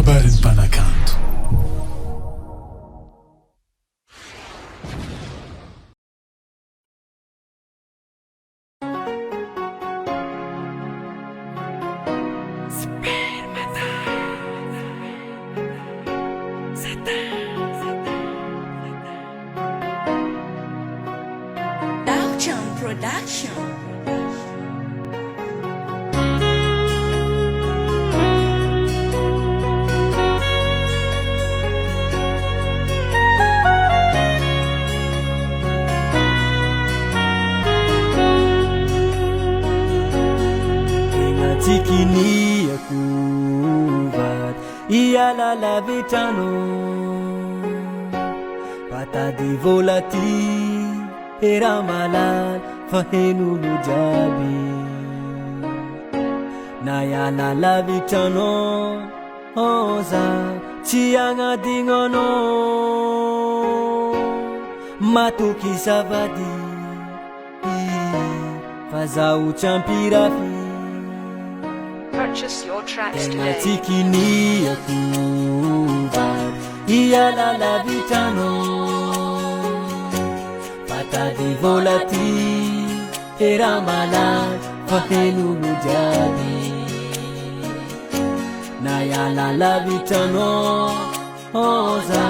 Kabaron'ny Mpanakanto. Production. Tikini akuvat iala la vitano pata di volati era malal fahenulu jabi nayala la vitano oza chianga dingono matuki savadi fazau champirafi. Purchase your tracks today. Tikini akuvat iala la vitano pata di volati era malal fahenulu jadi nayala la vitano oza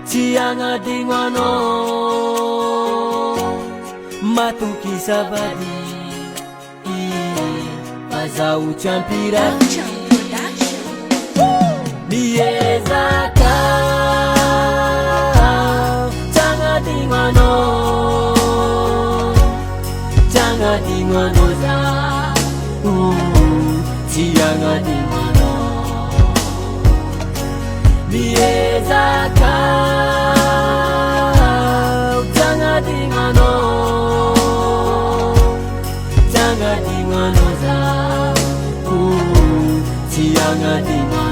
chianga dingwano matuki sabadi Azau champira Miezaka Changa dingwano Changa dingwano za Chianga dingwano Miezaka Changa dingwano Changa dingwano za Agnadigna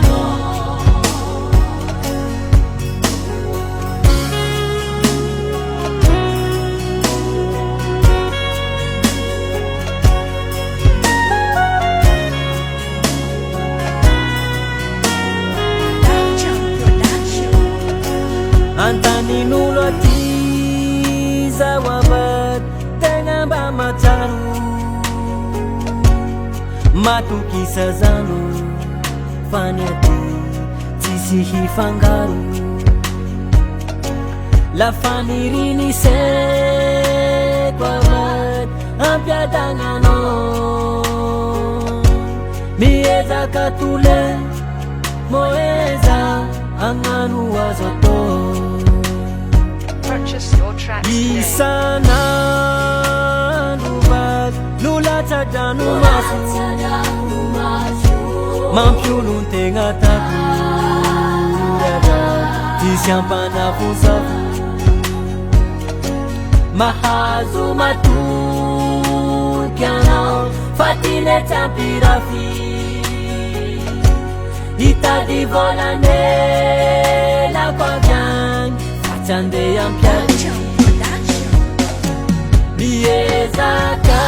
Antani nuloti zawabat tengah bamacaru matuki sazanu fanyati tisihi fangaru la famirini se kwavat ampiadangano mieza katule moeza anganu wazoto. Purchase your tracks today. Isana nubat lulata danu masu Mampiulun tenga taku Tisyampana pusafu Mahazu matu Kianao Fatile tampirafi Ita di volane La kwabian Fachande yampiaji Liezaka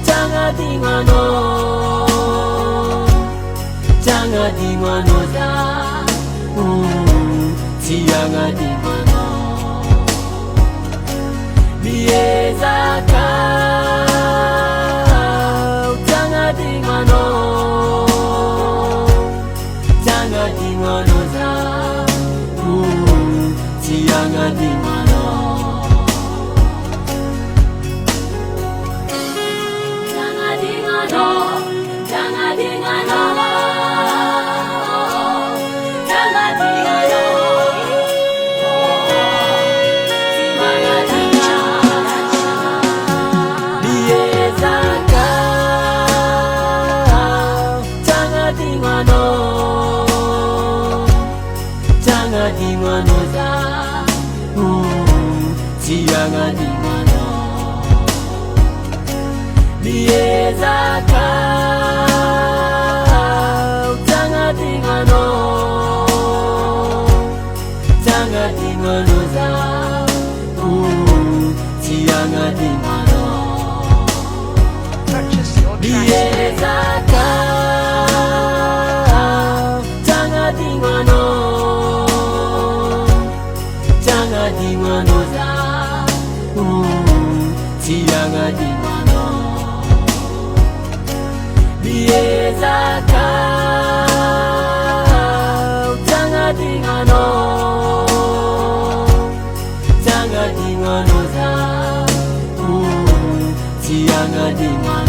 Changa dingwano Agnadigna za Chianga dingwano Miezaka Agnadigna Agnadigna za Chianga dingwano Purchase your tracks today. Agnadigna no Biezaka Agnadigna no Agnadigna no za Agnadigna